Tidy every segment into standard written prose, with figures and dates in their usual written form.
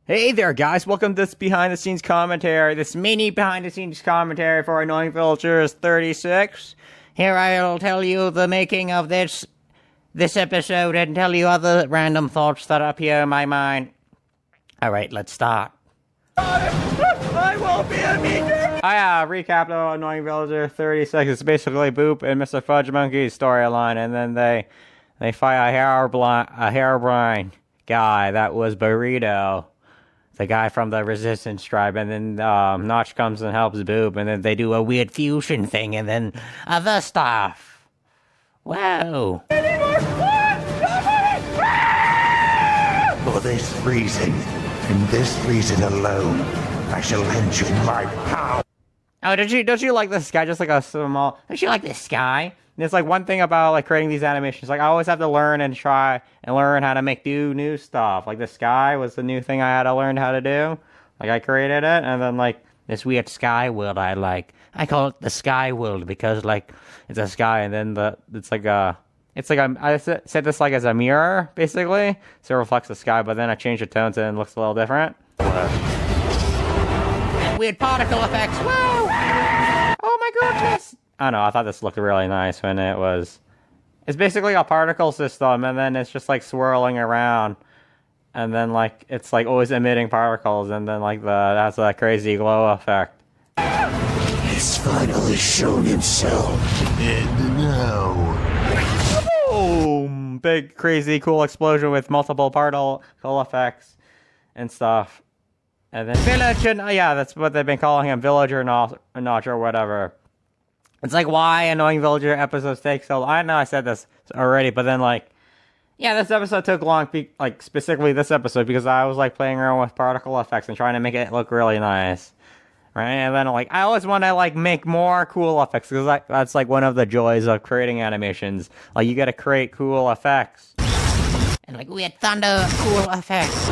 Hey there, guys. Welcome to this behind-the-scenes commentary, this mini behind-the-scenes commentary for Annoying Villagers 36. Here I'll tell you the making of this episode and tell you other random thoughts that appear in my mind. Alright, let's start. I won't be a meter! Recap of Annoying Villager 36. It's basically Boop and MrFudgeMonkeyz storyline, and then they fight a hairbrine guy that was Burrito, the guy from the Resistance tribe, and then Notch comes and helps Boop, and then they do a weird fusion thing, and then other stuff. Whoa. For this reason, and this reason alone, I shall lend you my power. Oh, don't you like this guy? Just like a small... Don't you like this guy? And it's like one thing about like creating these animations. Like I always have to learn and try and learn how to make new stuff. Like the sky was the new thing I had to learn how to do. Like I created it, and then like this weird sky world I call it the sky world because like it's a sky, and then I said this like as a mirror basically, so it reflects the sky. But then I changed the tones and it looks a little different. Weird particle effects. Whoa! Oh my goodness! I don't know, I thought this looked really nice when it was... It's basically a particle system, and then it's just like swirling around. And then like, it's like always emitting particles, and then like that's a crazy glow effect. He's finally shown himself. And now... Boom! Big, crazy, cool explosion with multiple particle effects and stuff. And then Villager, yeah, that's what they've been calling him, Villager Notch or whatever. It's like, why Annoying Villager episodes take so long? I know I said this already, but then like, yeah, this episode took long, like specifically this episode, because I was like playing around with particle effects and trying to make it look really nice, right? And then like, I always want to like make more cool effects, because that's like one of the joys of creating animations. Like you gotta create cool effects. And like weird thunder cool effects.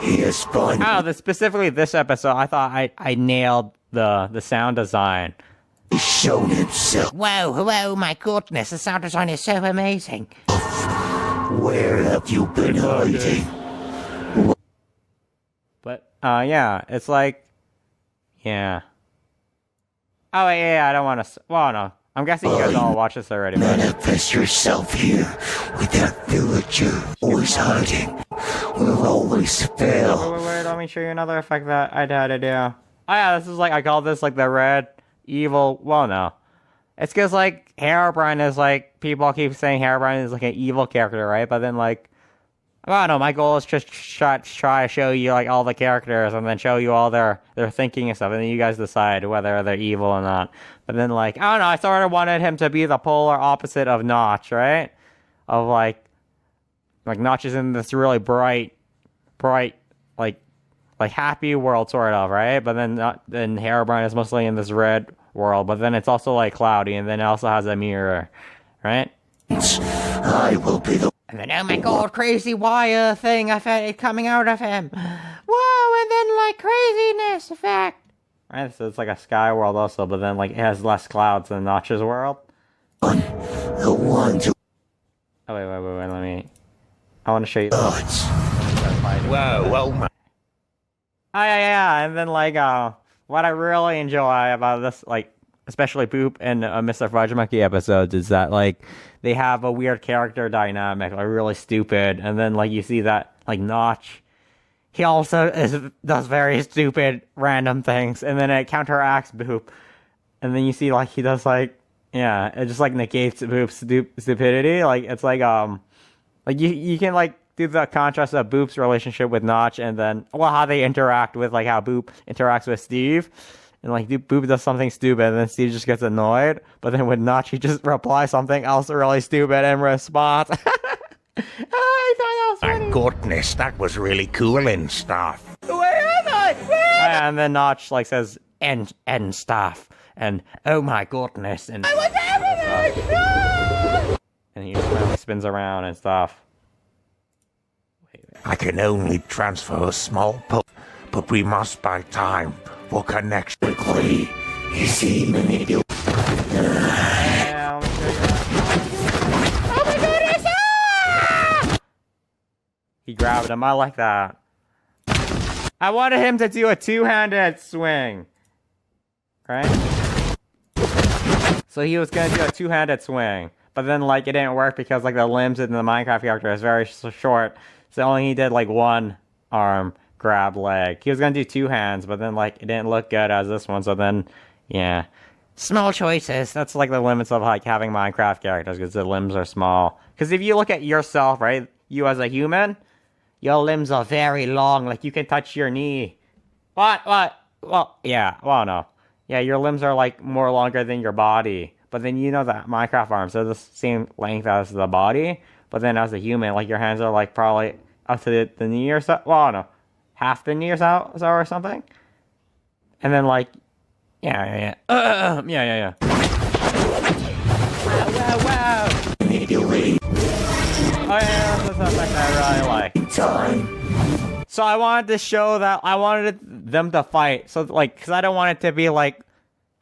He is fun. Oh, specifically this episode, I thought I nailed the sound design. He's shown himself. Whoa, my goodness, the sound design is so amazing. Where have you been hiding? But, yeah, it's like, yeah. Oh, yeah, I don't want to, well, no. I'm guessing you guys all watched this already, but... Manifest yourself here with that villager always hiding. Will always fail. Wait, let me show you another effect that I had to do. Oh yeah, this is like, I call this like the red evil, well no. It's because like, Herobrine is like, people keep saying Herobrine is like an evil character, right? But then like, I don't know, my goal is just try to show you like all the characters and then show you all their thinking and stuff, and then you guys decide whether they're evil or not. But then like, I don't know, I sort of wanted him to be the polar opposite of Notch, right? Of like Notch is in this really bright, like happy world, sort of, right? But then Herobrine is mostly in this red world, but then it's also like cloudy, and then it also has a mirror, right? I will be the... And then, oh my god, crazy wire thing, I felt it coming out of him. Whoa, and then like craziness effect. Right, so it's like a sky world also, but then like it has less clouds than Notch's world. The one to... Oh wait, let me... I want to show you... Whoa, well, man. Oh, yeah, and then, like, what I really enjoy about this, like, especially Boop and MrFudgeMonkeyz episodes is that, like, they have a weird character dynamic, like, really stupid, and then, like, you see that, like, Notch, he also does very stupid, random things, and then it counteracts Boop, and then you see, like, he does, like, yeah, it just, like, negates Boop's stupidity, like, it's, like, you can, like, do the contrast of Boop's relationship with Notch, and then, well, how they interact with, like, how Boop interacts with Steve. And, like, Boop does something stupid, and then Steve just gets annoyed. But then with Notch, he just replies something else really stupid in response. I thought that was funny. My goodness, that was really cool and stuff. Where am I? And then Notch, like, says, and stuff. And, oh my goodness. And what's happening? No! And he just really spins around and stuff. I can only transfer a small but we must buy time for connection. Quickly, you see manipulate. Yeah, oh my goodness! he grabbed him. I like that. I wanted him to do a two-handed swing. Right? So he was gonna do a two-handed swing. But then, like, it didn't work because, like, the limbs in the Minecraft character is very short. So only he did, like, one arm grab leg. He was gonna do two hands, but then, like, it didn't look good as this one. So then, yeah. Small choices. That's, like, the limits of, like, having Minecraft characters because the limbs are small. Because if you look at yourself, right? You as a human, your limbs are very long. Like, you can touch your knee. What? Well, yeah. Well, no. Yeah, your limbs are, like, more longer than your body. But then you know that Minecraft arms are the same length as the body. But then as a human, like, your hands are, like, probably up to the knee or so. Well, no. Half the knee or so or something. And then, like, yeah. Yeah. Wow. Immediately. Oh, yeah, that's the effect I really like. Time. So I wanted to show that I wanted them to fight. So, like, because I don't want it to be, like,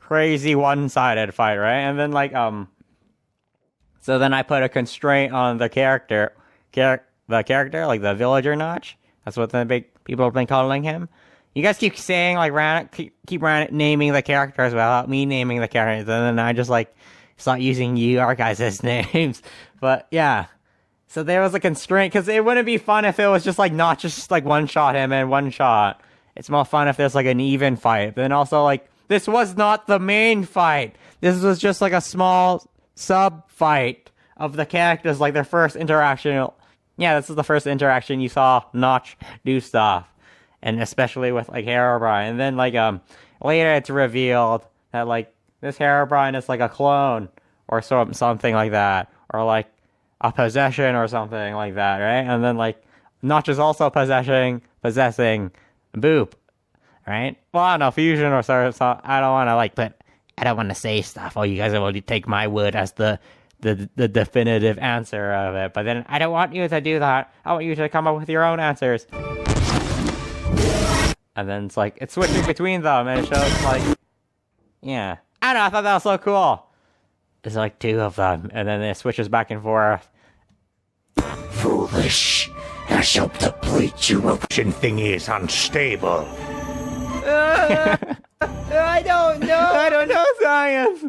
crazy one-sided fight, right? And then, like, so then I put a constraint on the character, like the villager Notch. That's what the big people have been calling him. You guys keep saying, like, keep naming the characters without me naming the characters, and then I just, like, start using your guys' names. But, yeah. So there was a constraint, because it wouldn't be fun if it was just, like, not just, like, one-shot him and one-shot. It's more fun if there's, like, an even fight. But then also, like, this was not the main fight. This was just, like, a small sub-fight of the characters, like, their first interaction. Yeah, this is the first interaction you saw Notch do stuff. And especially with, like, Herobrine. And then, like, later it's revealed that, like, this Herobrine is, like, a clone. Or something like that. Or, like, a possession or something like that, right? And then, like, Notch is also possessing Boop. Right? Well, I don't know, fusion or so I don't want to, like, I don't want to say stuff. Oh, you guys will take my word as the definitive answer of it. But then I don't want you to do that. I want you to come up with your own answers. And then it's like, it's switching between them, and it shows, like, yeah. I don't know, I thought that was so cool. There's, like, two of them, and then it switches back and forth. Foolish. I shall deplete you. Option thing is unstable. I don't know science.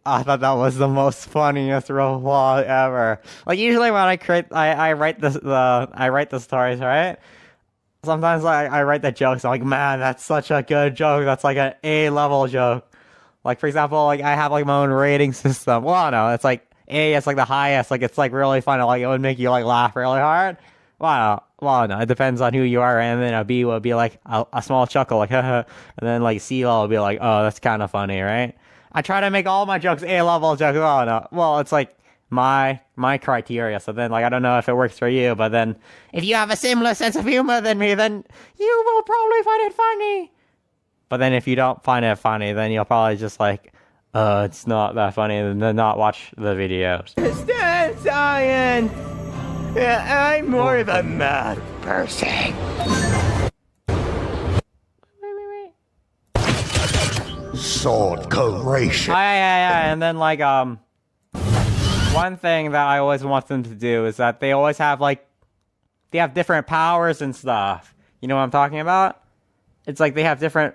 I thought that was the most funniest robot ever. Like, usually when I write the stories, right? Sometimes I write the jokes. I'm like, man, that's such a good joke. That's like an A-level joke. Like, for example, like, I have, like, my own rating system. Well, no, it's like A, it's like the highest. Like, it's like really funny. Like, it would make you, like, laugh really hard. Well, no, it depends on who you are. And then a B would be like a small chuckle, like, haha. And then, like, C level would be like, oh, that's kind of funny, right? I try to make all my jokes A-level jokes. Oh, no. Well, it's like my criteria. So then, like, I don't know if it works for you, but then if you have a similar sense of humor than me, then you will probably find it funny. But then if you don't find it funny, then you'll probably just, like, it's not that funny, and then not watch the videos. Stand science! Yeah, I'm more of a mad person. Wait. Sword coloration. Yeah. And then, like, one thing that I always want them to do is that they always have, like, they have different powers and stuff. You know what I'm talking about? It's like they have different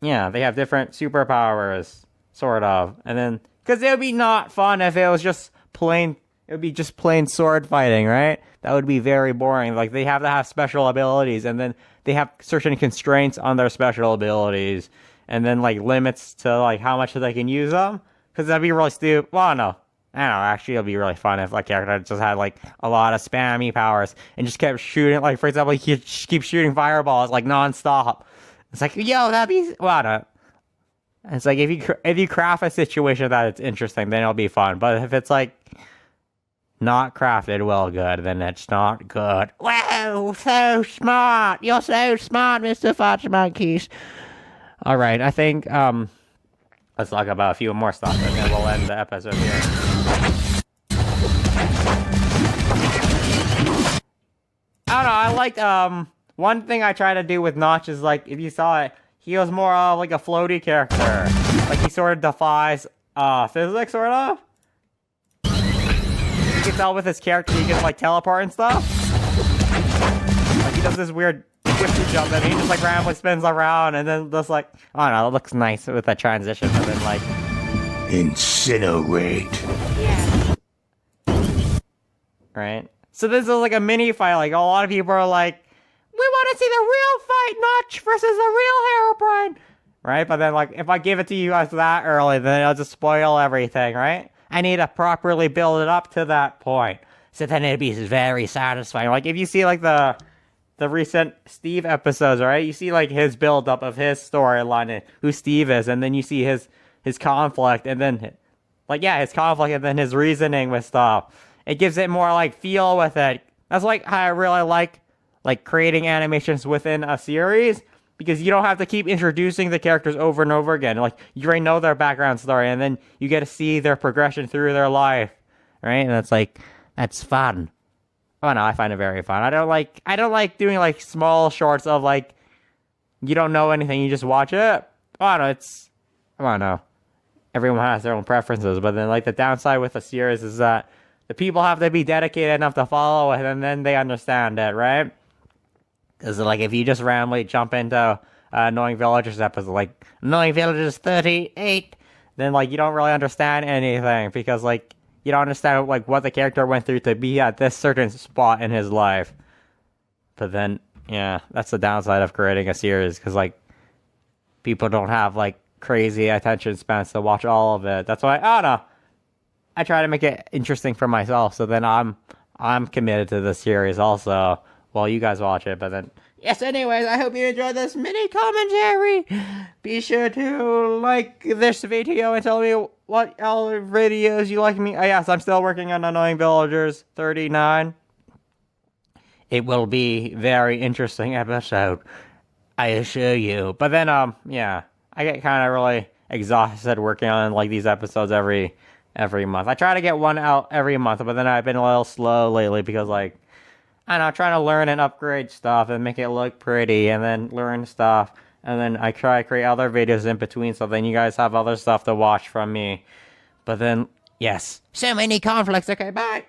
superpowers, sort of. And then, because it would be not fun if it was just plain, it would be just plain sword fighting, right? That would be very boring. Like, they have to have special abilities, and then they have certain constraints on their special abilities, and then, like, limits to, like, how much they can use them. Because that'd be really stupid. Well, no. I don't know, actually, it'd be really fun if, like, character just had, like, a lot of spammy powers, and just kept shooting, like, for example, he keep shooting fireballs, like, non-stop. It's like, yo, that'd be, well, no. It's like, if you craft a situation that it's interesting, then it'll be fun. But if it's, like, not crafted well good, then it's not good. Wow, so smart! You're so smart, MrFudgeMonkeyz. Alright, I think, let's talk about a few more stuff, and then we'll end the episode here. I don't know, I liked, one thing I try to do with Notch is, like, if you saw it, he was more of, like, a floaty character. Like, he sort of defies, physics, sort of. can tell with his character, he can like teleport and stuff. Like he does this weird twisty jump, and he just like randomly spins around, and then just like, I don't know, it looks nice with that transition, but then like incinerate. Right? So this is like a mini fight. Like a lot of people are like, we want to see the real fight, Notch versus the real Herobrine. Right? But then like, if I give it to you guys that early, then it'll just spoil everything, right? I need to properly build it up to that point. So then it'd be very satisfying. Like if you see like the recent Steve episodes, right? You see like his build up of his storyline and who Steve is, and then you see his conflict, and then like his conflict, and then his reasoning with stuff. It gives it more like feel with it. That's like how I really like creating animations within a series, because you don't have to keep introducing the characters over and over again. Like you already know their background story, and then you get to see their progression through their life, right? And that's fun. Oh no, I find it very fun. I don't like doing like small shorts of like you don't know anything, you just watch it. I don't know. Everyone has their own preferences, but then like the downside with a series is that the people have to be dedicated enough to follow it, and then they understand it, right? Because like if you just randomly jump into Annoying Villagers episode, like Annoying Villagers 38, then like you don't really understand anything, because like you don't understand like what the character went through to be at this certain spot in his life. But then that's the downside of creating a series, because like people don't have like crazy attention spans to watch all of it. That's why I don't know. I try to make it interesting for myself, so then I'm committed to the series also while you guys watch it. But then yes, anyways, I hope you enjoyed this mini commentary. Be sure to like this video and tell me what other videos you like me. Oh yes, I'm still working on Annoying Villagers 39. It will be very interesting episode, I assure you. But then I get kind of really exhausted working on like these episodes every month. I try to get one out every month, but then I've been a little slow lately because like I don't know, trying to learn and upgrade stuff and make it look pretty, and then learn stuff, and then I try to create other videos in between, so then you guys have other stuff to watch from me. But then yes, so many conflicts. Okay, bye.